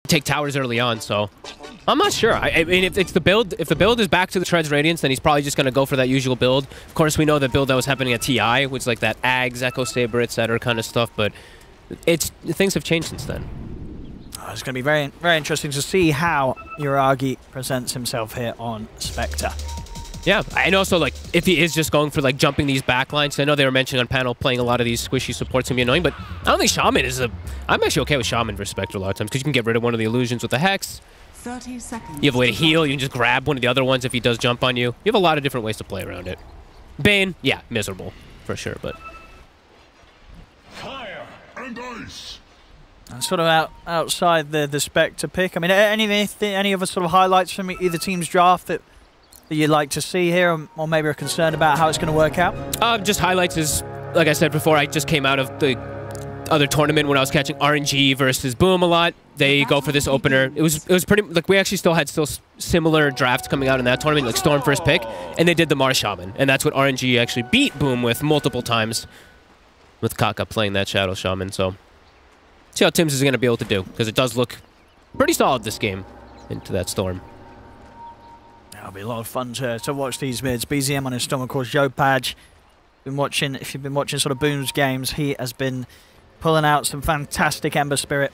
take towers early on, so I'm not sure. I mean, if the build is back to the Treads Radiance, then he's probably just going to go for that usual build. Of course, we know the build that was happening at TI, which is like that Ags, Echo Saber, etc. kind of stuff, but things have changed since then. Oh, it's going to be very, very interesting to see how Yuragi presents himself here on Spectre. Yeah, and also, like, if he is just going for, like, jumping these backlines, I know they were mentioning on panel playing a lot of these squishy supports can be annoying, but I don't think Shaman is a... I'm actually okay with Shaman versus Spectre a lot of times, because you can get rid of one of the illusions with the Hex. 30 seconds. You have a way to heal, you can just grab one of the other ones if he does jump on you. You have a lot of different ways to play around it. Bane, yeah, miserable, for sure, but... Fire and ice. And sort of outside the Spectre pick, I mean, any other sort of highlights from either team's draft that you'd like to see here, or maybe are concerned about how it's going to work out? Just highlights is, like I said before, I just came out of the other tournament when I was catching RNG versus Boom a lot. They go for this opener. It was pretty, like, we actually had similar drafts coming out in that tournament, like Storm first pick, and they did the Mars Shaman, and that's what RNG actually beat Boom with multiple times, with Kaka playing that Shadow Shaman, so see how Tim's is going to be able to do, because it does look pretty solid this game into that Storm. It'll be a lot of fun to watch these mids. BZM on his Storm, of course. Yopaj, if you've been watching sort of Boom's games, he has been pulling out some fantastic Ember Spirit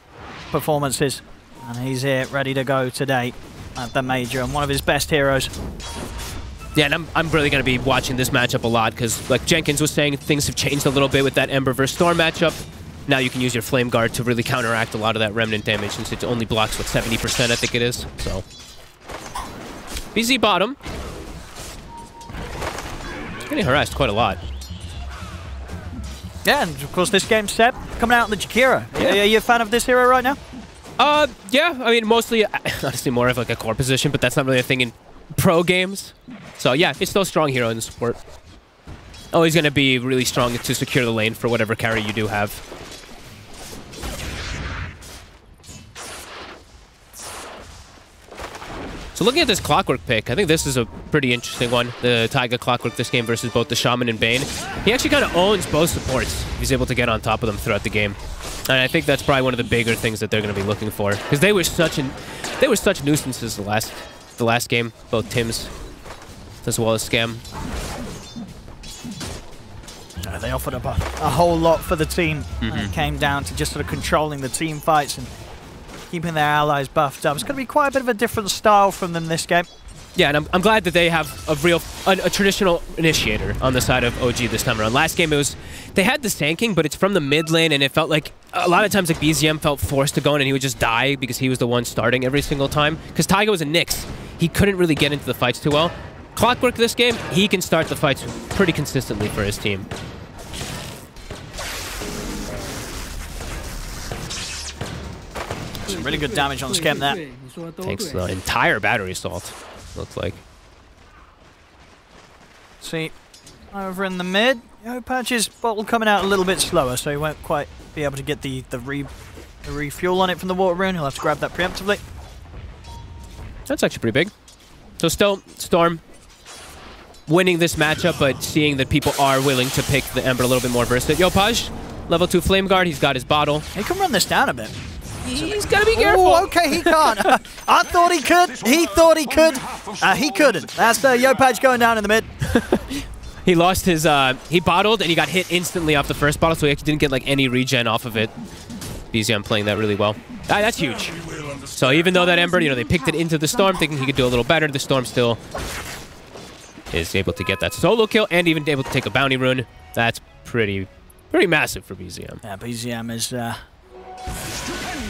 performances, and he's here ready to go today at the Major, and one of his best heroes. Yeah, and I'm really going to be watching this matchup a lot, because like Jenkins was saying, things have changed a little bit with that Ember versus Storm matchup. Now you can use your Flame Guard to really counteract a lot of that Remnant damage, since it only blocks, what, 70% I think it is, so... BZ bottom. He's getting harassed quite a lot. Yeah, and of course this game's set coming out in the Jakiro. Yeah. Are you a fan of this hero right now? Yeah. I mean, mostly, honestly, more of like a core position, but that's not really a thing in pro games. So yeah, it's still a strong hero in the support. Always going to be really strong to secure the lane for whatever carry you do have. So looking at this Clockwork pick, I think this is a pretty interesting one. The Taiga Clockwork this game versus both the Shaman and Bane. He actually kind of owns both supports. He's able to get on top of them throughout the game. And I think that's probably one of the bigger things that they're going to be looking for. Because they were such nuisances the last game, both Tim's as well as Scam. They offered up a whole lot for the team. And it came down to just sort of controlling the team fights and keeping their allies buffed up. It's going to be quite a bit of a different style from them this game. Yeah, and I'm glad that they have a traditional initiator on the side of OG this time around. Last game, they had the Sanking, but it's from the mid lane, and it felt like a lot of times like BZM felt forced to go in, and he would just die because he was the one starting every single time. Because Taiga was a Nyx. He couldn't really get into the fights too well. Clockwork this game, he can start the fights pretty consistently for his team. Some really good damage on Scam there. Takes the entire battery assault, looks like. See, over in the mid, Yopaj's bottle coming out a little bit slower, so he won't quite be able to get the refuel on it from the water rune. He'll have to grab that preemptively. That's actually pretty big. So still, Storm winning this matchup, but seeing that people are willing to pick the Ember a little bit more versatile. Yopaj, level 2 Flame Guard, he's got his bottle. He can run this down a bit. He's got to be careful. Oh, okay, he can't. I thought he could. He thought he could. He couldn't. That's Yopaj going down in the mid. He lost his, he bottled and he got hit instantly off the first bottle, so he actually didn't get like any regen off of it. BZM playing that really well. That's huge. So even though that Ember, you know, they picked it into the Storm thinking he could do a little better, the Storm still is able to get that solo kill and even able to take a bounty rune. That's pretty massive for BZM. Yeah, BZM is,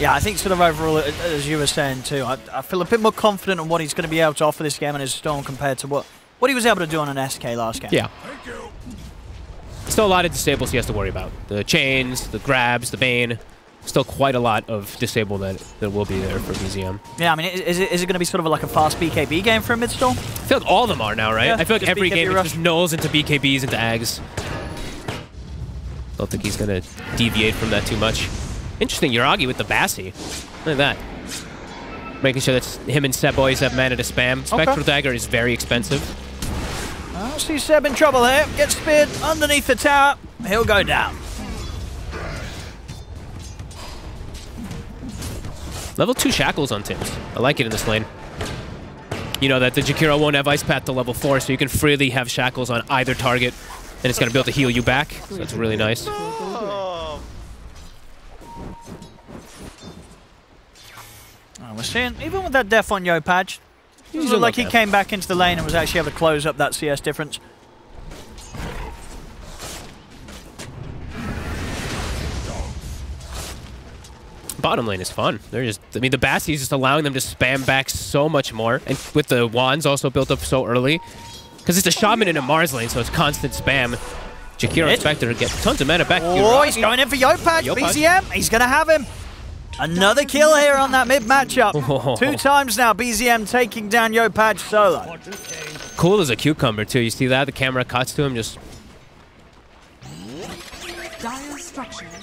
yeah, I think sort of overall, as you were saying too, I feel a bit more confident on what he's going to be able to offer this game in his Storm compared to what he was able to do on an SK last game. Yeah. Still a lot of disables he has to worry about. The chains, the grabs, the Bane. Still quite a lot of disable that will be there for BZM. Yeah, I mean, is it going to be sort of like a fast BKB game for him mid-Storm? I feel like all of them are now, right? Yeah, I feel like every game just nulls into BKBs, into Ags. Don't think he's going to deviate from that too much. Interesting, Yuragi with the Bassi. Look at that. Making sure that him and Seb boys have mana to spam. Spectral Dagger is very expensive. I see Seb in trouble here. Gets speared underneath the tower. He'll go down. Level 2 shackles on Tims. I like it in this lane. You know that the Jakiro won't have ice path to level 4, so you can freely have shackles on either target, and it's going to be able to heal you back. So that's really nice. Oh, we're seeing, even with that death on Yopaj, it looked like he came back into the lane and was actually able to close up that CS difference. Bottom lane is fun. They're just, I mean, the Bassi is just allowing them to spam back so much more. And with the wands also built up so early. Because it's a Shaman in a Mars lane, so it's constant spam. Jakiro expected to get tons of mana back. Oh, he's going in for Yopaj. BZM, he's going to have him. Another kill here on that mid matchup. Oh. 2 times now, BZM taking down Yopaj solo. Cool as a cucumber, too. You see that? The camera cuts to him, just...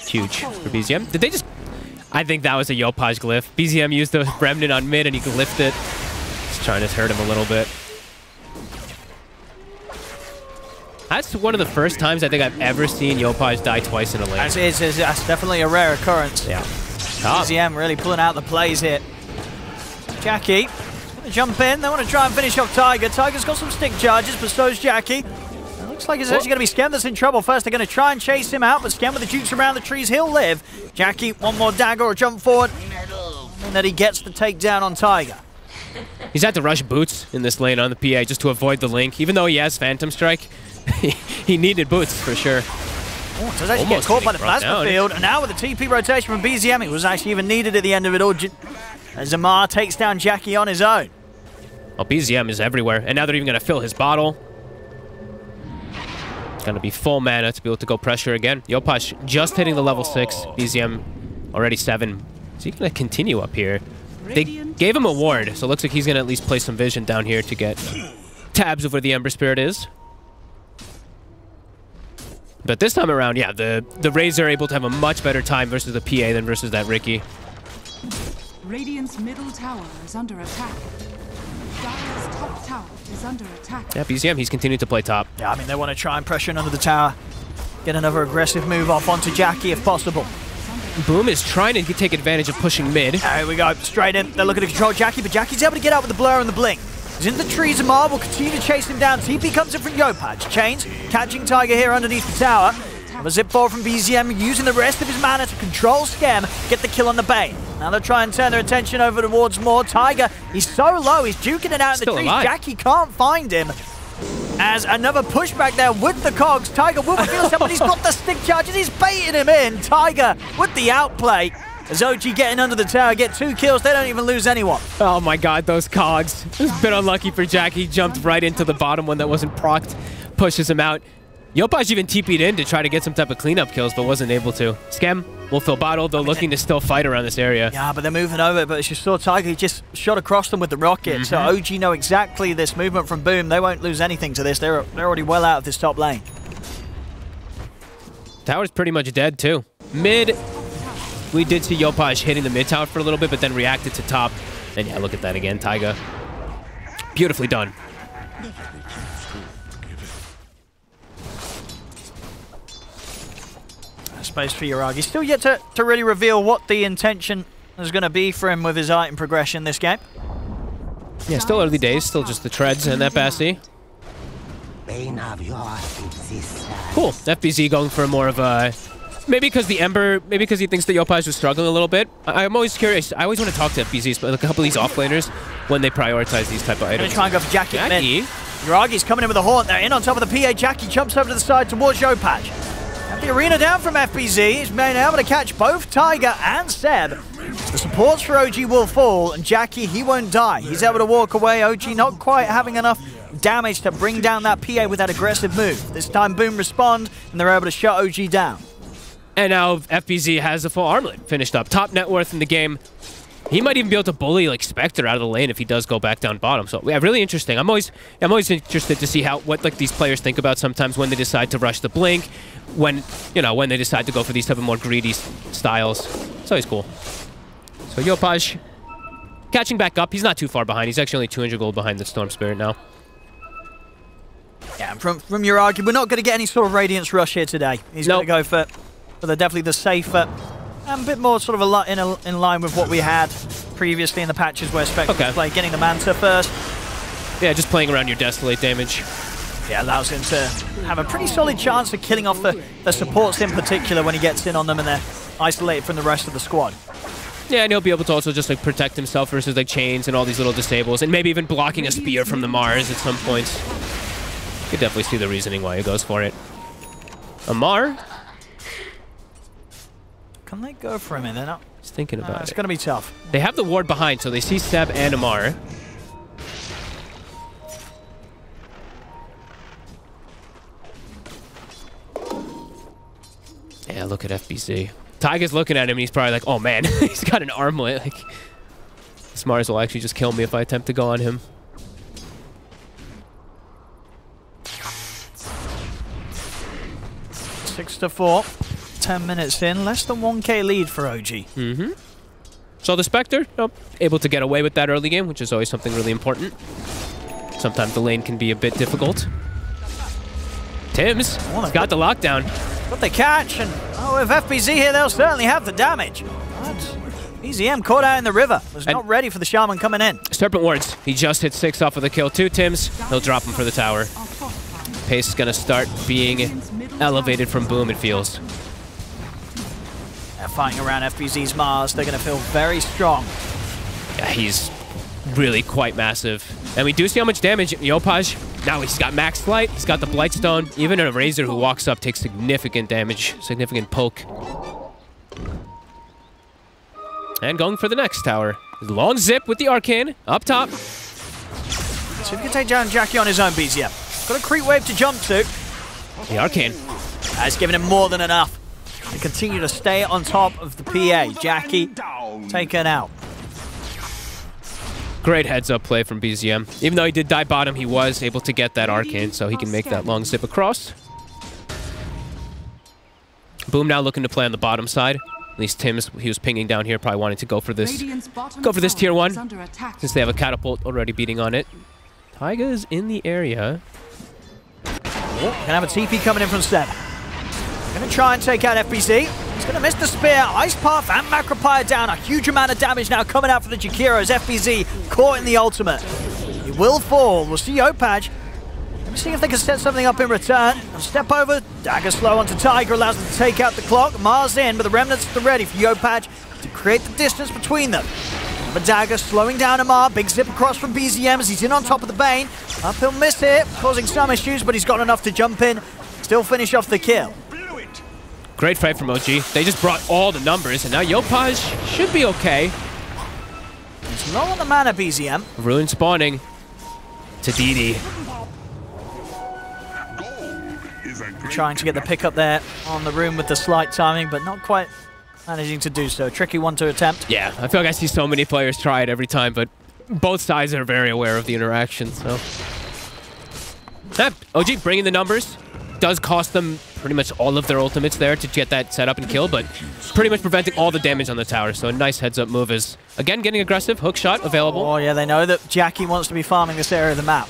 huge for BZM. Did they just... I think that was a Yopaj glyph. BZM used the Remnant on mid and he glyphed it. Just trying to hurt him a little bit. That's one of the first times I think I've ever seen Yopaj die twice in a lane. That's definitely a rare occurrence. Yeah. BZM really pulling out the plays here. Jackie, gonna jump in. They want to try and finish off Tiger. Tiger's got some stick charges, but so's Jackie. Looks like it's actually going to be Skem that's in trouble. First, they're going to try and chase him out, but Skem with the jukes around the trees, he'll live. Jackie, one more dagger or jump forward, and then he gets the takedown on Tiger. He's had to rush boots in this lane on the PA just to avoid the link. Even though he has Phantom Strike, he needed boots for sure. Oh, does actually get caught by the plasma field, and now with the TP rotation from BZM, it was actually even needed at the end of it all. Zamar takes down Jackie on his own. Well, BZM is everywhere, and now they're even going to fill his bottle. Going to be full mana to be able to go pressure again. Yopaj just hitting the level 6. BZM already 7. Is he going to continue up here? They gave him a ward, so it looks like he's going to at least play some vision down here to get tabs of where the Ember Spirit is. But this time around, yeah, the Rays are able to have a much better time versus the PA than versus that Riki. Radiant's middle tower is under attack. Dire's top tower is under attack. Yeah, BZM, he's continued to play top. Yeah, I mean, they want to try and pressure under the tower. Get another aggressive move off onto Jackie if possible. Boom is trying to take advantage of pushing mid. There we go, straight in. They're looking to control Jackie, but Jackie's able to get out with the blur and the blink. He's in the trees and Mar will continue to chase him down. TP comes in from Yopaj. Chains, catching Tiger here underneath the tower. A zip forward from BZM, using the rest of his mana to control Skem, get the kill on the Bane. Now they'll try and turn their attention over towards more. Tiger, he's so low, he's duking it out in the trees. Alive. Jackie can't find him. As another pushback there with the cogs. Tiger will reveal himself, but he's got the stick charges. He's baiting him in. Tiger with the outplay. As OG getting under the tower, get 2 kills. They don't even lose anyone. Oh my god, those cogs. It's a bit unlucky for Jackie. Jumped right into the bottom one that wasn't procced. Pushes him out. Yopaj even TP'd in to try to get some type of cleanup kills, but wasn't able to. Skem will fill bottle, though looking to still fight around this area. Yeah, but they're moving over. But as you saw, Tiger, he just shot across them with the rocket. So OG know exactly this movement from Boom. They won't lose anything to this. They're already well out of this top lane. Tower's pretty much dead, too. Mid, we did see Yopaj hitting the mid tower for a little bit, but then reacted to top. And yeah, look at that again, Tiger. Beautifully done. Space for Yuragi. Still yet to really reveal what the intention is going to be for him with his item progression this game. Yeah, still early days. Still just the treads and that Bassi. Cool. FBZ going for more of a... Maybe because the Ember... Maybe because he thinks that Yopaj was struggling a little bit. I'm always curious. I always want to talk to FBZs, but a couple of these offlaners when they prioritize these type of items. Going to try and go for Jackie. Yuragi's coming in with a haunt there. In on top of the PA. Jackie jumps over to the side towards Yopaj. The arena down from FBZ. He's been able to catch both Tiger and Seb. The supports for OG will fall, and Jackie, he won't die. He's able to walk away. OG not quite having enough damage to bring down that PA with that aggressive move. This time, Boom respond, and they're able to shut OG down. And now FBZ has the full armlet finished up. Top net worth in the game. He might even be able to bully like Spectre out of the lane if he does go back down bottom. So yeah, really interesting. I'm always interested to see what like these players think about sometimes when they decide to rush the blink, when they decide to go for these type of more greedy styles. It's always cool. So Yopaj catching back up. He's not too far behind. He's actually only 200 gold behind the Storm Spirit now. Yeah, from Yuragi, we're not going to get any sort of Radiance rush here today. He's going to go for definitely the safer and a bit more sort of in line with what we had previously in the patches where Spectres play, getting the Manta first. Yeah, just playing around your Desolate damage. Yeah, allows him to have a pretty solid chance of killing off the supports in particular when he gets in on them and they're isolated from the rest of the squad. Yeah, and he'll be able to also just like protect himself versus like chains and all these little disables, and maybe even blocking a spear from the Mars at some points. You could definitely see the reasoning why he goes for it. Amar? Can they go for him? They're not. He's thinking about it. It's going to be tough. They have the ward behind, so they see Seb and Amar. Yeah, look at FBC. Taiga's looking at him and he's probably like, oh man, he's got an armlet. Like, this Mars will actually just kill me if I attempt to go on him. Six to 4. 10 minutes in. Less than 1k lead for OG. Mm-hmm. So the Spectre, able to get away with that early game, which is always something really important. Sometimes the lane can be a bit difficult. Tim's got the lockdown. Got the catch, and with FBZ here, they'll certainly have the damage. But BZM caught out in the river. Was not ready for the Shaman coming in. Serpent Wards. He just hit 6 off of the kill too, Tim's. He'll drop him for the tower. Pace is going to start being elevated from Boom, it feels. They're fighting around FBZ's Mars. They're going to feel very strong. Yeah, he's really quite massive. And we do see how much damage Yopaj. Now he's got max flight, he's got the Blightstone. Even a Razor who walks up takes significant damage, significant poke. And going for the next tower. Long zip with the Arcane, up top. So if you can take down Jackie on his own, BZM. Got a creep wave to jump to. The Arcane. That's given him more than enough. They continue to stay on top of the PA. Jackie taken out. Great heads-up play from BZM. Even though he did die bottom, he was able to get that Arcane, so he can make that long zip across. Boom now looking to play on the bottom side. At least Tim's, he was pinging down here, probably wanting to go for this tier 1, since they have a catapult already beating on it. Taiga is in the area. Gonna have a TP coming in from Seb. Gonna try and take out FBC. He's going to miss the spear. Ice Path and Macropire down. A huge amount of damage now coming out for the Jakiro as FBZ caught in the ultimate. He will fall. We'll see Opaj. Let me see if they can set something up in return. Step over. Dagger slow onto Tiger. Allows them to take out the clock. Mars in, but the Remnants at the ready for Yopaj to create the distance between them. But Dagger slowing down Amar. Big zip across from BZM as he's in on top of the Bane. Uphill miss here, causing some issues, but he's got enough to jump in. Still finish off the kill. Great fight from OG. They just brought all the numbers, and now Yopaj should be okay. It's low on the mana, BZM. Ruin spawning to DD. Trying to get the pick up there on the room with the slight timing, but not quite managing to do so. Tricky one to attempt. Yeah, I feel like I see so many players try it every time, but both sides are very aware of the interaction, so. OG bringing the numbers. Does cost them pretty much all of their ultimates there to get that set up and kill, but pretty much preventing all the damage on the tower. So a nice heads-up move is, again, getting aggressive. Hook shot available. Oh, yeah, they know that Jackie wants to be farming this area of the map.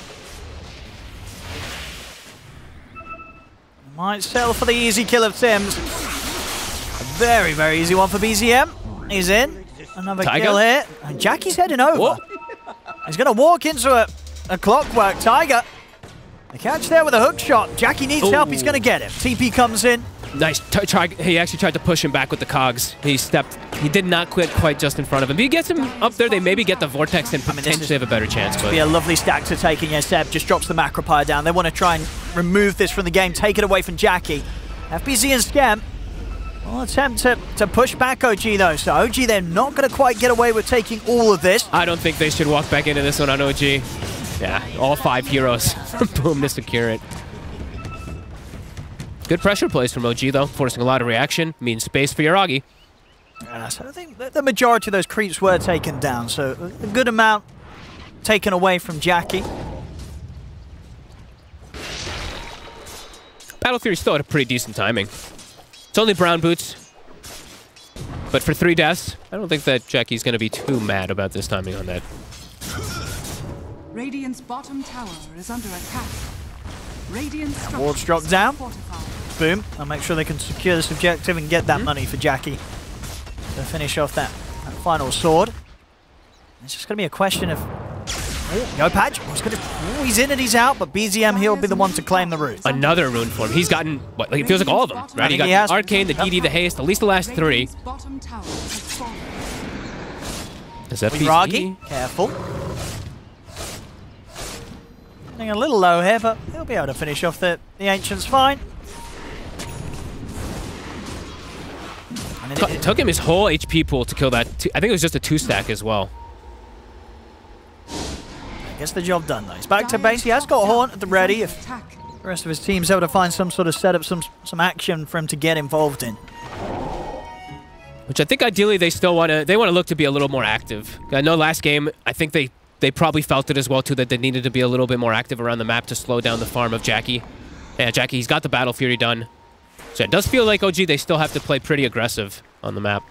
Might settle for the easy kill of Sims. A very, very easy one for BZM. He's in. Another kill here. And Jackie's heading over. Whoa. He's going to walk into a clockwork. Tiger. The catch there with a hook shot. Jackie needs help. He's going to get him. TP comes in. Nice. He actually tried to push him back with the cogs. He did not quite just in front of him. If he gets him up there, they maybe get the Vortex and potentially have a better chance. But be a lovely stack to take in. Yeah, Seb just drops the Macropire down. They want to try and remove this from the game, take it away from Jackie. FBZ and Scam will attempt to push back OG though. So OG, they're not going to quite get away with taking all of this. I don't think they should walk back into this one on OG. Yeah, all 5 heroes. Boom to secure it. Good pressure plays from OG, though, forcing a lot of reaction, means space for Yuragi. So I think the majority of those creeps were taken down, so a good amount taken away from Jackie. Battle Fury still had a pretty decent timing. It's only brown boots, but for 3 deaths, I don't think that Jackie's going to be too mad about this timing on that. Radiant's bottom tower is under attack. Radiant's wards drop down. Boom. I'll make sure they can secure this objective and get that money for Jackie to finish off that final sword. It's just going to be a question of... Yopaj, he's in and he's out, but BZM, he'll be the one to claim the root. Another rune form. He's gotten, what, like, it feels like all of them, right? He got the Arcane, the DD, the Haste, at least the last 3. Is that Ragi, careful. Getting a little low here, but he'll be able to finish off the Ancients fine. It took him his whole HP pool to kill that. I think it was just a 2-stack as well. Gets the job done though. He's back to base. He has got Haunt at the ready. If the rest of his team's able to find some sort of setup, some action for him to get involved in. Which I think ideally they still want to look to be a little more active. I know last game I think they probably felt it as well too, that they needed to be a little bit more active around the map to slow down the farm of Jackie. Yeah, Jackie, he's got the Battle Fury done. So it does feel like OG they still have to play pretty aggressive on the map.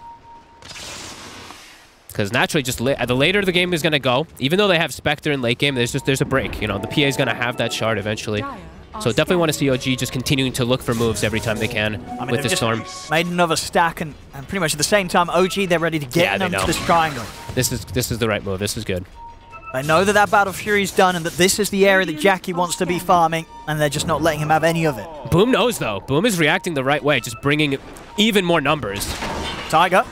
Because naturally, just the later the game is going to go, even though they have Spectre in late game, there's a break. You know, the PA is going to have that shard eventually. So definitely want to see OG just continuing to look for moves every time they can with this Storm. Made another stack, and pretty much at the same time, OG, they're ready to get them to this triangle. This is the right move. This is good. They know that Battle Fury's done and that this is the area that Jackie wants to be farming, and they're just not letting him have any of it. Boom knows, though. Boom is reacting the right way, just bringing even more numbers. Tiger.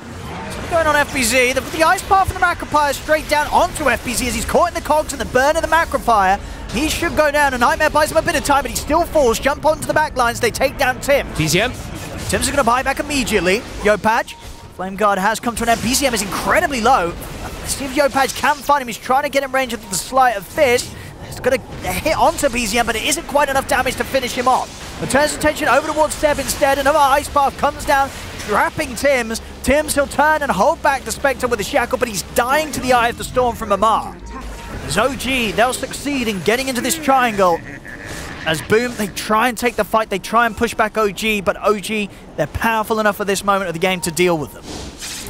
Going on FBZ, the ice path from the Macropire straight down onto FBZ as he's caught in the cogs and the burn of the Macropire. He should go down, and Nightmare buys him a bit of time, but he still falls. Jump onto the back lines, they take down Tim. BZM. Tim's going to buy back immediately. Yopaj. Flame Guard has come to an end. BZM is incredibly low. Let's see if Yopaj can find him. He's trying to get in range of the Sleight of Fist. He's going to hit onto BZM, but it isn't quite enough damage to finish him off. But turns attention over towards Seb instead. Another ice path comes down, trapping Tim's. He'll turn and hold back the Spectre with a shackle, but he's dying to the Eye of the Storm from Amar. As OG, they'll succeed in getting into this triangle. As Boom, they try and take the fight, they try and push back OG, but OG, they're powerful enough at this moment of the game to deal with them.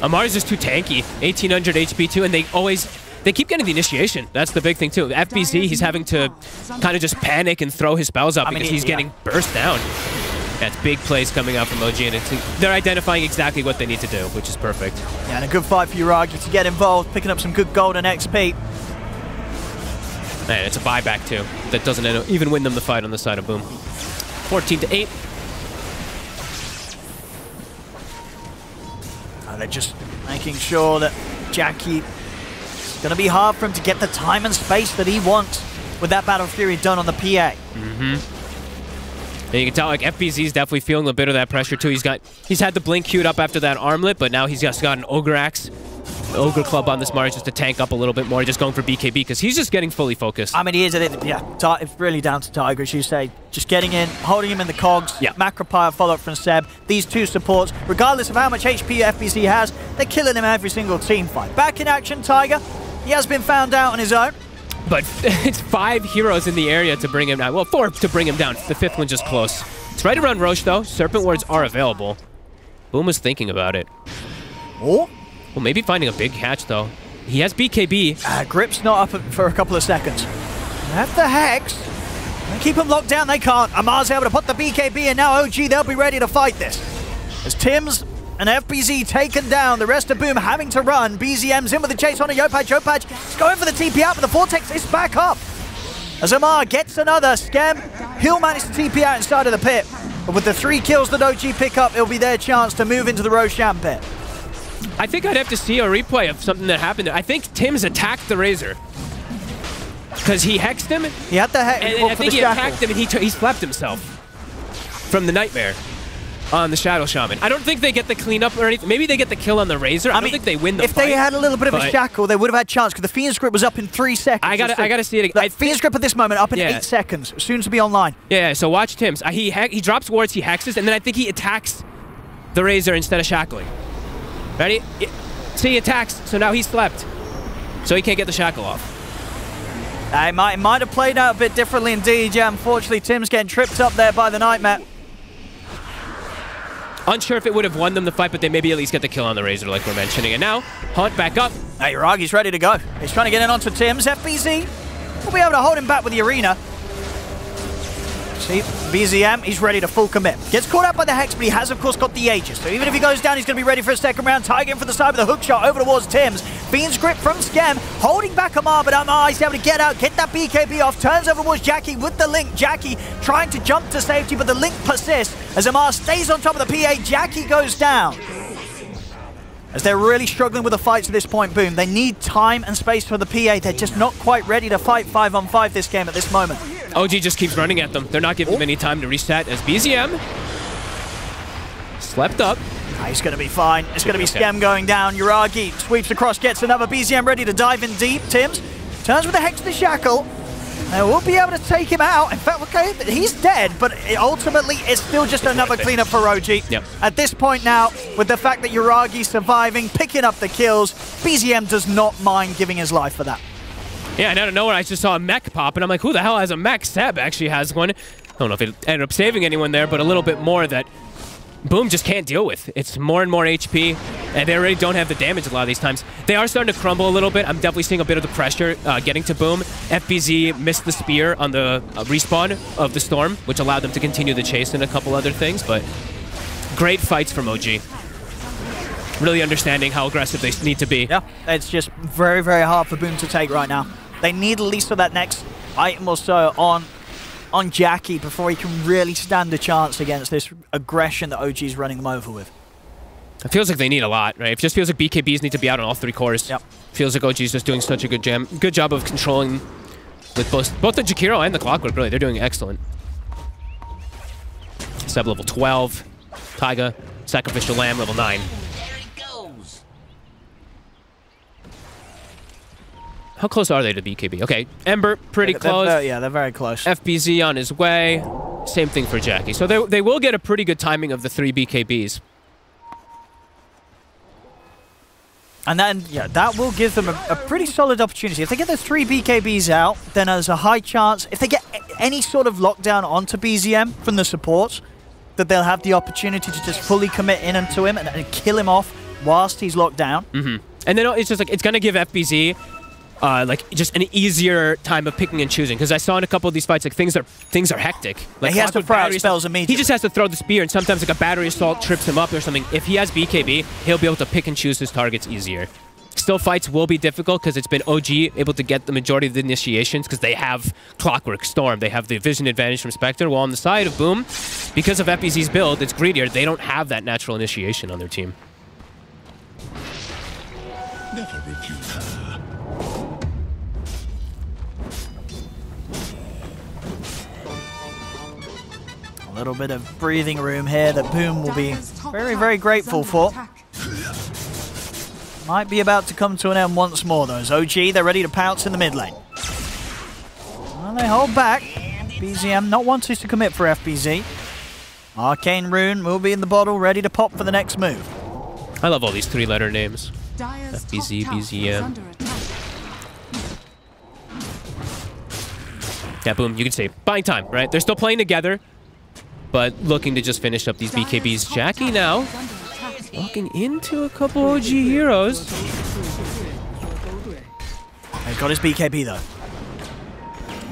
Amar's just too tanky, 1800 HP too, and they keep getting the initiation. That's the big thing too. FBZ, he's having to kind of just panic and throw his spells up because he's getting burst down. That's big plays coming out from OG, and they're identifying exactly what they need to do, which is perfect. Yeah, and a good fight for Uragi to get involved, picking up some good golden XP. Man, it's a buyback too. That doesn't even win them the fight on the side of Boom. 14-8. They're just making sure that Jackie, it's going to be hard for him to get the time and space that he wants with that Battle Fury done on the PA. And you can tell, like, FBZ's definitely feeling a bit of that pressure, too. He's had the blink queued up after that armlet, but now he's just got an Ogre Axe, Ogre Club on this Mars just to tank up a little bit more, just going for BKB, because he's just getting fully focused. I mean, he is, yeah, it's really down to Tiger, as you say. Just getting in, holding him in the cogs, Macropire follow-up from Seb. These two supports, regardless of how much HP FBZ has, they're killing him every single team fight. Back in action, Tiger. He has been found out on his own. But it's 5 heroes in the area to bring him down. Well, 4 to bring him down. The 5th one just close. It's right around Roche, though. Serpent Wards are available. Boom was thinking about it. Oh? Well, maybe finding a big hatch, though. He has BKB. Grip's not up for a couple of seconds. That's the Hex. They keep him locked down. They can't. Amar's able to put the BKB, and now OG, they'll be ready to fight this. As Tim's and FBZ taken down, the rest of Boom having to run. BZM's in with the chase on a Yopaj. Yopaj is going for the TP out, but the Vortex is back up. As Amar gets another Skem, he'll manage to TP out inside of the pit. But with the 3 kills that OG pick up, it'll be their chance to move into the Roshan pit. I think I'd have to see a replay of something that happened there. I think Tim's attacked the Razor. Because he hexed him. He had the hex. And I think he attacked him and he slept himself from the Nightmare on the Shadow Shaman. I don't think they get the cleanup or anything. Maybe they get the kill on the Razor. I don't think they win the fight. If they had a little bit of a shackle, they would have had a chance, because the Phoenix Grip was up in 3 seconds. I gotta see it again. Phoenix Grip at this moment up in 8 seconds. Soon to be online. Yeah, so watch Tim's. He drops wards, he hexes, and then I think he attacks the Razor instead of shackling. Ready? See, he attacks, so now he slept. So he can't get the shackle off. It might have played out a bit differently indeed, yeah. Unfortunately, Tim's getting tripped up there by the Nightmare. Unsure if it would have won them the fight, but they maybe at least get the kill on the Razor like we're mentioning. And now, Hunt back up. Hey, Uragi's ready to go. He's trying to get in onto Tim's. FBZ will be able to hold him back with the Arena. See, BZM, he's ready to full commit. Gets caught out by the Hex, but he has, of course, got the Aegis. So even if he goes down, he's going to be ready for a second round. Tiger in for the side with a hook shot over towards Tim's. Fiend's grip from Skem, holding back Amar, but Amar is able to get out, get that BKB off, turns over towards Jackie with the Link. Jackie trying to jump to safety, but the Link persists as Amar stays on top of the PA. Jackie goes down. As they're really struggling with the fights at this point, Boom. They need time and space for the PA. They're just not quite ready to fight 5-on-5 this game at this moment. OG just keeps running at them. They're not giving them any time to reset as BZM slept up. He's going to be fine. It's going to be Skem going down. Yuragi sweeps across, gets another. BZM ready to dive in deep. Tims turns with the Hex to the Shackle. They will be able to take him out. In fact, okay, he's dead, but ultimately it's still just another cleanup for OG. Yep. At this point now, with the fact that Yuragi's surviving, picking up the kills, BZM does not mind giving his life for that. Yeah, and out of nowhere, I just saw a mech pop, and I'm like, who the hell has a mech? Seb actually has one. I don't know if it ended up saving anyone there, but a little bit more that Boom just can't deal with. It's more and more HP, and they already don't have the damage a lot of these times. They are starting to crumble a little bit. I'm definitely seeing a bit of the pressure getting to Boom. FBZ missed the spear on the respawn of the Storm, which allowed them to continue the chase and a couple other things, but great fights from OG. Really understanding how aggressive they need to be. Yeah, it's just very, very hard for Boom to take right now. They need at least for that next item or so on Jackie before he can really stand a chance against this aggression that OG's running them over with. It feels like they need a lot, right? It just feels like BKBs need to be out on all three cores. Yep. Feels like OG's just doing such a good job of controlling with both the Jakiro and the Clockwork, really. They're doing excellent. Seb level 12. Taiga, Sacrificial Lamb, level 9. How close are they to BKB? Okay, Ember, pretty close. They're very close. FBZ on his way. Same thing for Jackie. So they will get a pretty good timing of the 3 BKBs. And then, yeah, that will give them a pretty solid opportunity. If they get the 3 BKBs out, then there's a high chance, if they get any sort of lockdown onto BZM from the supports, that they'll have the opportunity to just fully commit in onto him and kill him off whilst he's locked down. Mm-hmm. And then it's just like, it's going to give FBZ like just an easier time of picking and choosing, because I saw in a couple of these fights like things are hectic. Like he has to throw out spells immediately. He just has to throw the spear, and sometimes like a battery assault trips him up or something. If he has BKB, he'll be able to pick and choose his targets easier. Still, fights will be difficult because it's been OG able to get the majority of the initiations because they have Clockwork, Storm, they have the vision advantage from Spectre. While on the side of Boom, because of FBZ's build, it's greedier. They don't have that natural initiation on their team. Never refuse her. A little bit of breathing room here that Boom will be very, very grateful for. Might be about to come to an end once more, though. As OG, they're ready to pounce in the mid lane. Well, they hold back. BZM not wanting to commit for FBZ. Arcane Rune will be in the bottle, ready to pop for the next move. I love all these 3-letter names. FBZ, BZM. Yeah, Boom, you can see. Buying time, right? They're still playing together, but looking to just finish up these BKBs. Jackie now walking into a couple OG heroes. He's got his BKB though.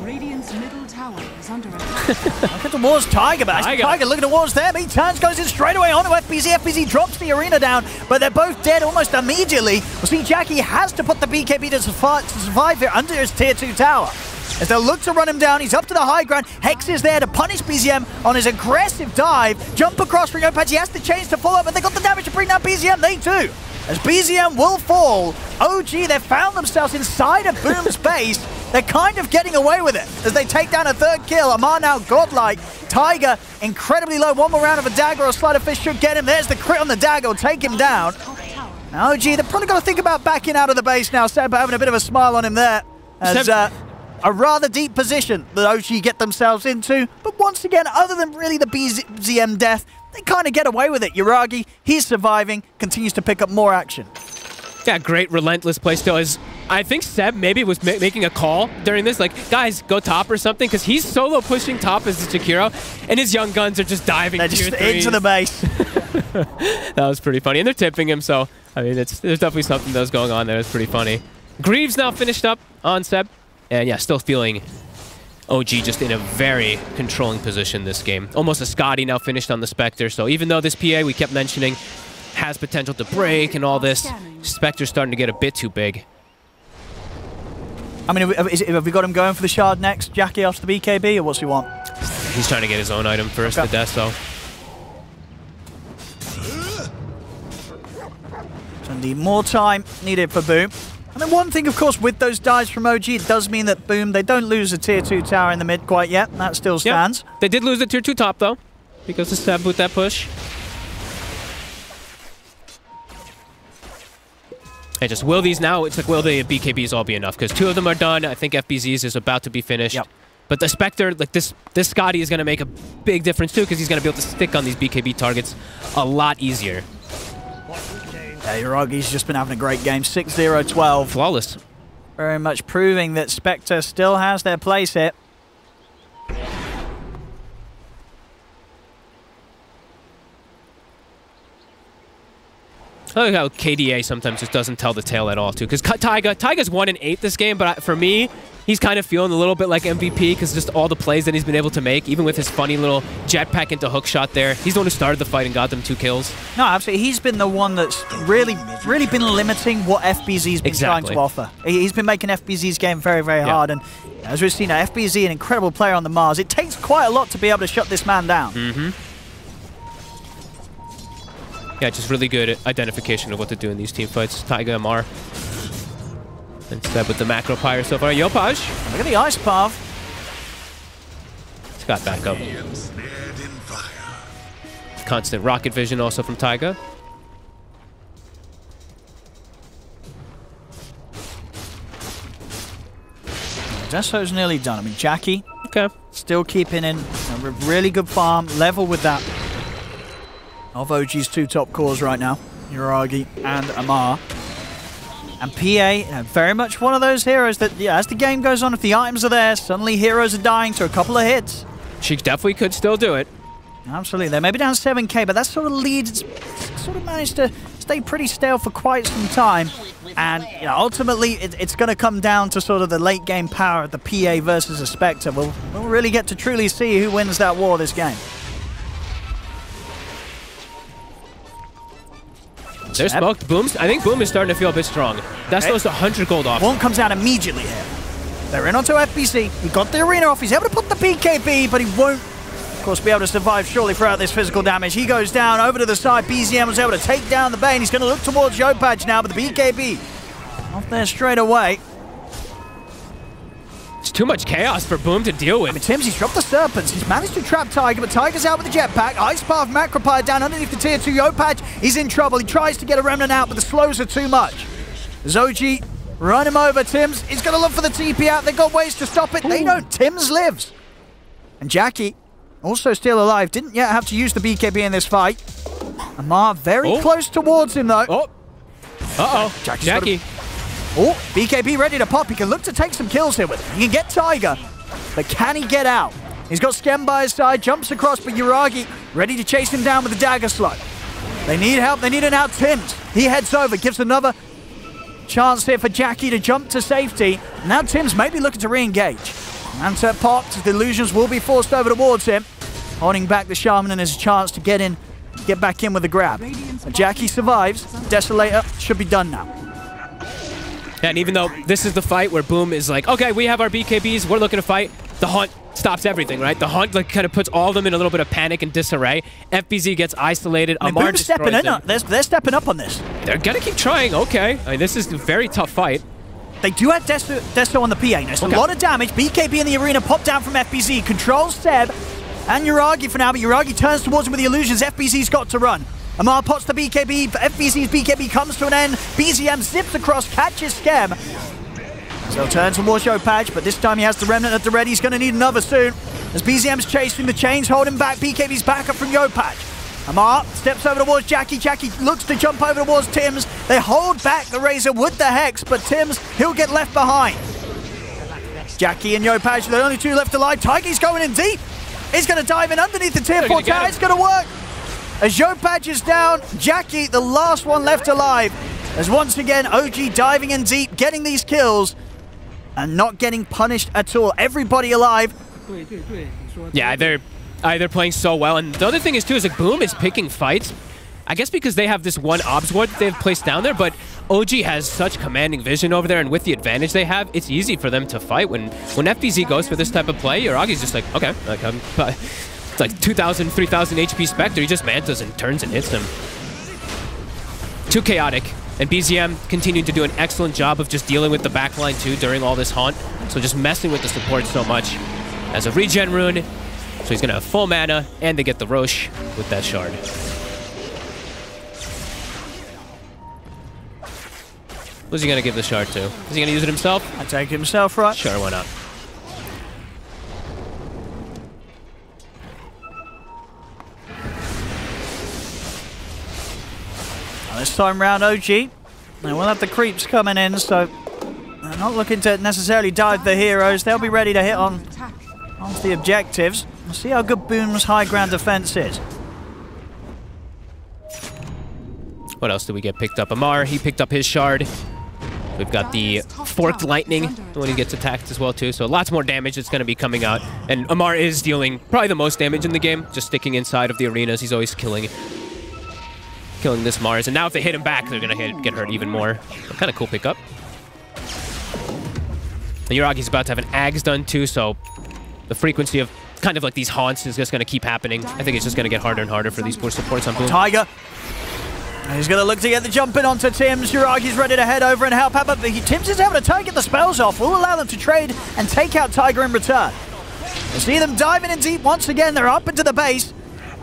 Radiant's middle tower is under attack. Look towards Tiger, but Tiger looking towards them. He turns, goes in straight away onto FBZ. FBZ drops the arena down, but they're both dead almost immediately. We'll see Jackie has to put the BKB to survive here under his tier 2 tower. As they'll look to run him down, he's up to the high ground. Hex is there to punish BZM on his aggressive dive. Jump across for Yopaj. He has to change to follow up, but they got the damage to bring down BZM. They too. As BZM will fall, OG, they've found themselves inside of Boom's base. They're kind of getting away with it as they take down a 3rd kill. Amar now godlike. Tiger incredibly low. One more round of a dagger or Sleight of Fist should get him. There's the crit on the dagger. Will take him down. Now OG, they're probably got to think about backing out of the base now. Seb having a bit of a smile on him there. As a rather deep position that OG get themselves into. But once again, other than really the BZM death, they kind of get away with it. Yuragi, he's surviving, continues to pick up more action. Yeah, great relentless play still. I think Seb maybe was making a call during this, like, guys, go top or something, because he's solo pushing top as the Jakiro, and his young guns are just diving They're just into the base. That was pretty funny. And they're tipping him, so, I mean, there's definitely something that was going on there. It's pretty funny. Greaves now finished up on Seb. And yeah, still feeling OG just in a very controlling position this game. Almost a Scotty now finished on the Spectre. So even though this PA we kept mentioning has potential to break and all this, Spectre's starting to get a bit too big. I mean, have we got him going for the shard next, Jackie, after the BKB, or what's he want? He's trying to get his own item first, the Deso. So indeed, more time needed for Boom. And then one thing, of course, with those dives from OG, it does mean that Boom, they don't lose a tier 2 tower in the mid quite yet. That still stands. Yep. They did lose the tier 2 top, though, because of Seb with that push. And just will these now, it's like, will the BKBs all be enough? Because 2 of them are done. I think FBZ's is about to be finished. Yep. But the Spectre, like this Scotty is going to make a big difference, too, because he's going to be able to stick on these BKB targets a lot easier. Yeah, Yuragi's just been having a great game. 6-0-12. Flawless. Very much proving that Spectre still has their place here. I like how KDA sometimes just doesn't tell the tale at all, too. Because Taiga's 1-8 this game, but for me, he's kind of feeling a little bit like MVP because just all the plays that he's been able to make, even with his funny little jetpack into hook shot there. He's the one who started the fight and got them 2 kills. No, absolutely. He's been the one that's really been limiting what FBZ's been trying to offer. He's been making FBZ's game very, very hard. And as we've seen, FBZ, an incredible player on the Mars, it takes quite a lot to be able to shut this man down. Mm-hmm. Yeah, just really good identification of what to do in these team fights. Taiga, Mar. Instead with the macro pyre so far. Yopaj. Look at the ice path. It's got back up. Constant rocket vision also from Taiga. Deso's nearly done. I mean, Jackie. Okay. Still keeping in a really good farm. Level with that. Of OG's 2 top cores right now, Yuragi and Amar. And PA, very much one of those heroes that, as the game goes on, if the items are there, suddenly heroes are dying to a couple of hits. She definitely could still do it. Absolutely. They may be down 7k, but that sort of lead sort of managed to stay pretty stale for quite some time. And ultimately, it's going to come down to sort of the late game power of the PA versus a Spectre. We'll really get to truly see who wins that war this game. They're smoked. Boom's. I think Boom is starting to feel a bit strong. That's close to 100 gold off. One comes out immediately here. They're in onto FBC. He got the arena off. He's able to put the BKB, but he won't, of course, be able to survive surely throughout this physical damage. He goes down over to the side. BZM was able to take down the Bane. He's going to look towards Yopaj now, but the BKB off there straight away. It's too much chaos for Boom to deal with. I mean, Tim's, he's dropped the Serpents. He's managed to trap Tiger, but Tiger's out with the jetpack. Ice Path, Macropire down underneath the tier 2. Yopaj, he's in trouble. He tries to get a Remnant out, but the slows are too much. Zoji, run him over. Tim's, he's going to look for the TP out. They've got ways to stop it. They know Tim's lives. And Jackie, also still alive, didn't yet have to use the BKB in this fight. Amar very close towards him, though. Oh. Uh-oh. Jackie. Oh, BKB ready to pop. He can look to take some kills here with him. He can get Tiger, but can he get out? He's got Skem by his side, jumps across, but Yuragi ready to chase him down with the dagger slow. They need help. They need an out. Tims, he heads over, gives another chance here for Jackie to jump to safety. Now Tims may be looking to re-engage. Mantep popped. The illusions will be forced over towards him. Holding back the Shaman and his chance to get back in with the grab. But Jackie survives. Desolator should be done now. Yeah, and even though this is the fight where Boom is like, okay, we have our BKBs, we're looking to fight, the Hunt stops everything, right? The Hunt like kind of puts all of them in a little bit of panic and disarray. FBZ gets isolated. I mean, Boom's stepping in. They're stepping up on this. They're going to keep trying, okay. I mean, this is a very tough fight. They do have Deso on the PA. There's a lot of damage. BKB in the arena, pop down from FBZ. Controls Seb and Yuragi for now, but Yuragi turns towards him with the illusions. FBZ's got to run. Amar pots the BKB, FBZ's BKB comes to an end. BZM zips across, catches Skem. So turns towards Yopaj, but this time he has the Remnant at the ready. He's going to need another soon. As BZM's chasing, the chains hold him back. BKB's back up from Yopaj. Amar steps over towards Jackie. Jackie looks to jump over towards Tims. They hold back the Razor with the Hex, but Tims, he'll get left behind. Jackie and Yopaj are the only 2 left alive. Tiger's going in deep. He's going to dive in underneath the tier 4 tower. It's going to work. As Yopaj is down, Jackie, the last one left alive. As once again, OG diving in deep, getting these kills. and not getting punished at all. Everybody alive. Yeah, they're either playing so well, and the other thing is too is like Boom is picking fights. I guess because they have this one obs ward they've placed down there, but OG has such commanding vision over there, and with the advantage they have, it's easy for them to fight. When FBZ goes for this type of play, Yuragi's just like, okay, like it's like 2,000, 3,000 HP Spectre. He just mantas and turns and hits him. Too chaotic, and BZM continuing to do an excellent job of just dealing with the backline too during all this haunt. So just messing with the support so much. As a regen rune, so he's gonna have full mana, and they get the Roche with that shard. Who's he gonna give the shard to? Is he gonna use it himself? I take himself, right? Sure, why not? This time round, OG, they will have the creeps coming in, so they're not looking to necessarily dive the heroes. They'll be ready to hit on the objectives. We'll see how good Boom's high ground defense is. What else did we get picked up? Amar, he picked up his shard. We've got the Forked Lightning when he gets attacked as well too, so lots more damage that's going to be coming out. And Amar is dealing probably the most damage in the game, just sticking inside of the arenas. He's always killing this Mars, and now if they hit him back, they're going to get hurt even more. Kind of cool pickup. And Yuragi's about to have an Ags done too, so the frequency of kind of like these haunts is just going to keep happening. I think it's just going to get harder and harder for these poor supports on Boom. Tiger. He's going to look to get the jump in onto Tims. Yuragi's ready to head over and help out, but Tims is able to turn, get the spells off. Will allow them to trade and take out Tiger in return. You see them diving in deep once again. They're up into the base.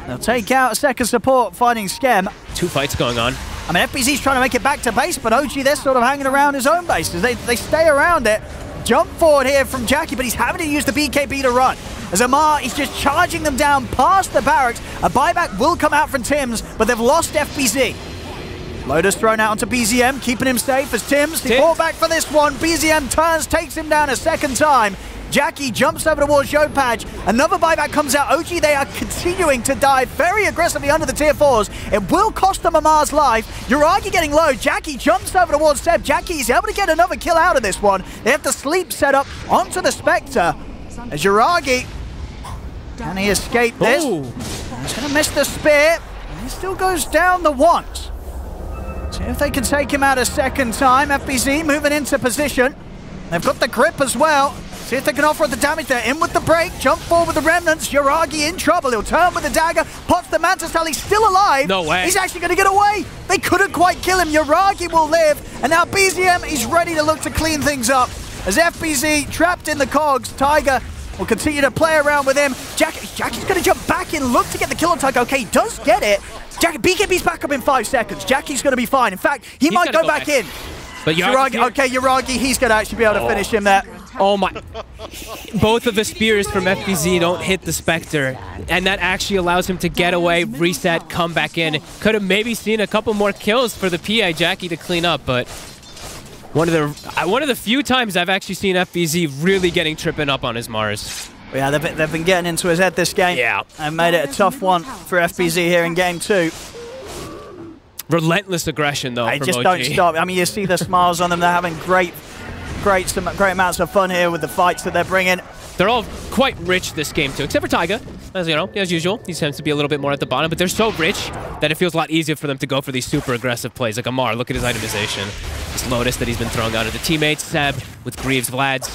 They'll take out a second support fighting Skem. Two fights going on. I mean, FBZ's trying to make it back to base, but OG, they're sort of hanging around his own bases. They stay around it. Jump forward here from Jackie, but he's having to use the BKB to run. As Amar, he's just charging them down past the barracks. A buyback will come out from Tims, but they've lost FBZ. Lotus thrown out onto BZM, keeping him safe as Tims. They fall back for this one. BZM turns, takes him down a second time. Jackie jumps over towards Yopaj. Another buyback comes out. OG, they are continuing to dive very aggressively under the tier 4s. It will cost them Amar's life. Yuragi getting low. Jackie jumps over towards Seb. Jackie is able to get another kill out of this one. They have the sleep set up onto the Spectre. As Yuragi, can he escape this? Ooh. He's going to miss the spear. He still goes down the once. See if they can take him out a second time. FBZ moving into position. They've got the grip as well. See if they can offer the damage there. In with the break. Jump forward with the remnants. Yuragi in trouble. He'll turn with the dagger. Pots the mantis tail. He's still alive. No way. He's actually going to get away. They couldn't quite kill him. Yuragi will live. And now BZM is ready to look to clean things up. As FBZ trapped in the cogs. Tiger will continue to play around with him. Jackie's going to jump back in. Look to get the kill on Tiger. Okay, he does get it. BKB's back up in 5 seconds. Jackie's going to be fine. In fact, he might go back in. But Yuragi, he's going to actually be able to finish him there. Oh my. Both of the spears from FBZ don't hit the Spectre, and that actually allows him to get away, reset, come back in. Could have maybe seen a couple more kills for the PI Jackie to clean up, but one of the few times I've actually seen FBZ really getting tripping up on his Mars. Yeah, they've been getting into his head this game. Yeah. And made it a tough one for FBZ here in game 2. Relentless aggression, though, They from just OG. don't stop. I mean, you see the smiles on them. They're having great amounts of fun here with the fights that they're bringing. They're all quite rich this game, too, except for Taiga. As you know, as usual, he tends to be a little bit more at the bottom, but they're so rich that it feels a lot easier for them to go for these super aggressive plays. Like Amar, look at his itemization. This Lotus that he's been throwing out at the teammates. Seb with Greaves, Vlad's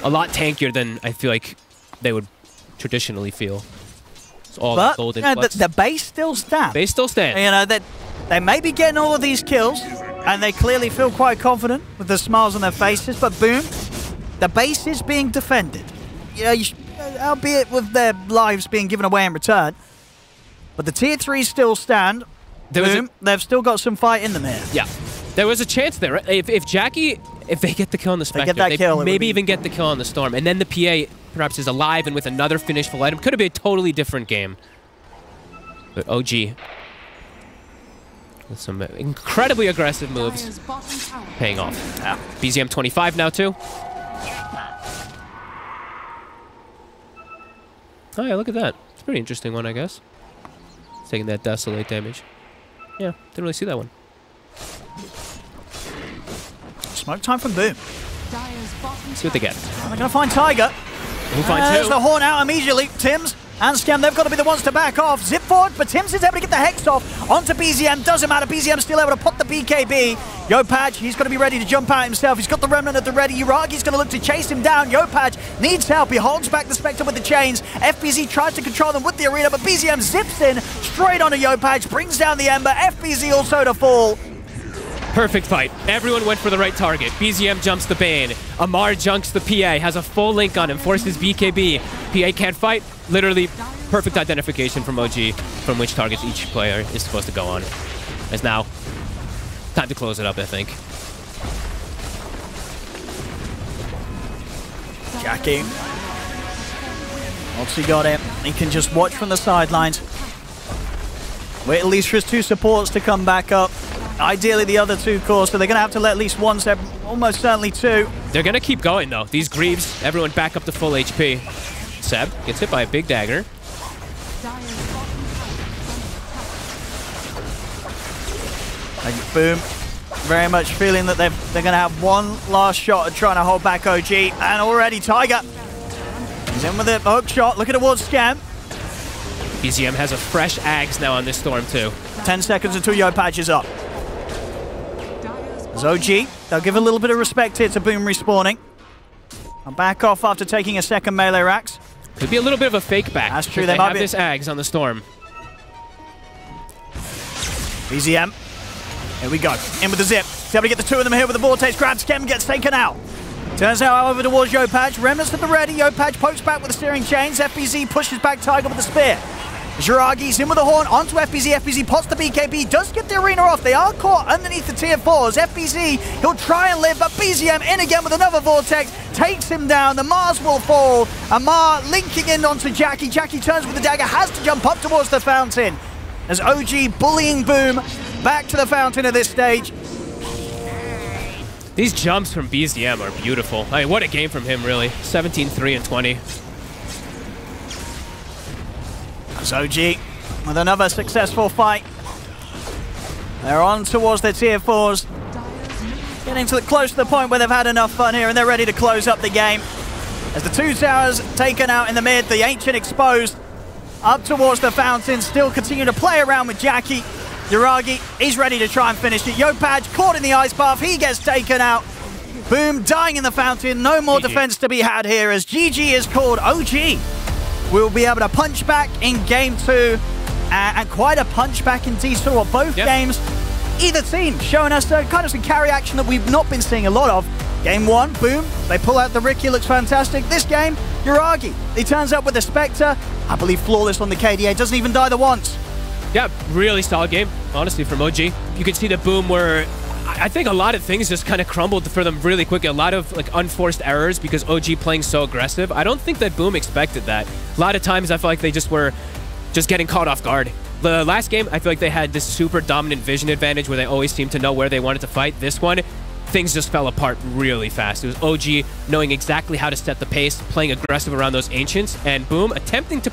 a lot tankier than I feel like they would traditionally feel. It's all But gold you know, influx. the base still stands. They still stand. You know, that they may be getting all of these kills, and they clearly feel quite confident with the smiles on their faces, but boom, the base is being defended. You know, albeit with their lives being given away in return. But the tier 3s still stand. They've still got some fight in them here. Yeah. There was a chance there. Right? If they get the kill on the Spectre, they maybe even get the kill on the Storm, and then the PA perhaps is alive and with another finish full item, could have been a totally different game. But OG with some incredibly aggressive moves paying off. Yeah. BZM 25 now too. Oh yeah, look at that. It's a pretty interesting one, I guess. It's taking that Desolate damage. Yeah, didn't really see that one. Smoke time from Boom. Dire's See what they get. They're going to find Tiger. Who finds There's who? the horn out immediately. Tims and Scam, they've got to be the ones to back off. Zip forward, but Tims is able to get the Hex off onto BZM. Doesn't matter. BZM still able to pop the BKB. Yopaj, he's going to be ready to jump out himself. He's got the Remnant at the ready. Uragi's going to look to chase him down. Yopaj needs help. He holds back the Spectre with the chains. FBZ tries to control them with the arena, but BZM zips in straight onto Yopaj, brings down the Ember. FBZ also to fall. Perfect fight. Everyone went for the right target. BZM jumps the Bane. Amar junks the PA, has a full link on him, forces BKB. PA can't fight. Literally perfect identification from OG from which targets each player is supposed to go on. It's now time to close it up, I think. Jackie. Once he got it, he can just watch from the sidelines. Wait at least for his two supports to come back up. Ideally the other two cores, so they're going to have to let at least one, almost certainly two. They're going to keep going, though. These Greaves, everyone back up to full HP. Seb gets hit by a big dagger. And boom. Very much feeling that they're going to have one last shot at trying to hold back OG. And already Tiger. He's in with a hook shot, looking towards Scam. BZM has a fresh Ags now on this Storm, too. 10 seconds until Yopaj is up. There's OG. They'll give a little bit of respect here to Boom respawning. I'll back off after taking a second melee racks. Could be a little bit of a fake back. That's true. They might have be this Ags on the Storm. BZM. Here we go. In with the zip. He's able to get the two of them here with the vortex grab. Skem gets taken out. Turns out over towards Yopaj. Remnants at the ready. Yopaj pokes back with the steering chains. FBZ pushes back Tiger with the spear. Jiragi's in with the horn onto FBZ. FBZ pots the BKB, does get the arena off. They are caught underneath the tier 4s. FBZ, he'll try and live, but BZM in again with another vortex, takes him down. The Mars will fall. Amar linking in onto Jackie. Jackie turns with the dagger, has to jump up towards the fountain. As OG bullying Boom back to the fountain at this stage. These jumps from BZM are beautiful. I mean, what a game from him, really. 17, 3, and 20. As OG with another successful fight. They're on towards their tier 4s. Getting close to the point where they've had enough fun here and they're ready to close up the game. As the two towers taken out in the mid, the Ancient exposed. Up towards the fountain, still continue to play around with Jackie. Yuragi, he's ready to try and finish it. Yopaj caught in the ice path, he gets taken out. Boom, dying in the fountain. No more defense to be had here as GG is called. OG will be able to punch back in game 2 and quite a punch back indeed. So both games, either team showing us kind of some carry action that we've not been seeing a lot of. Game 1, Boom, they pull out the Ricky, looks fantastic. This game, Yuragi, he turns up with the Spectre. I believe flawless on the KDA, doesn't even die the once. Yeah, really solid game, honestly, from OG. You can see the Boom where I think a lot of things just kind of crumbled for them really quick. A lot of like unforced errors because OG playing so aggressive. I don't think that Boom expected that. A lot of times I feel like they just were getting caught off guard. The last game, I feel like they had this super dominant vision advantage where they always seemed to know where they wanted to fight. This one, things just fell apart really fast. It was OG knowing exactly how to set the pace, playing aggressive around those Ancients, and Boom attempting to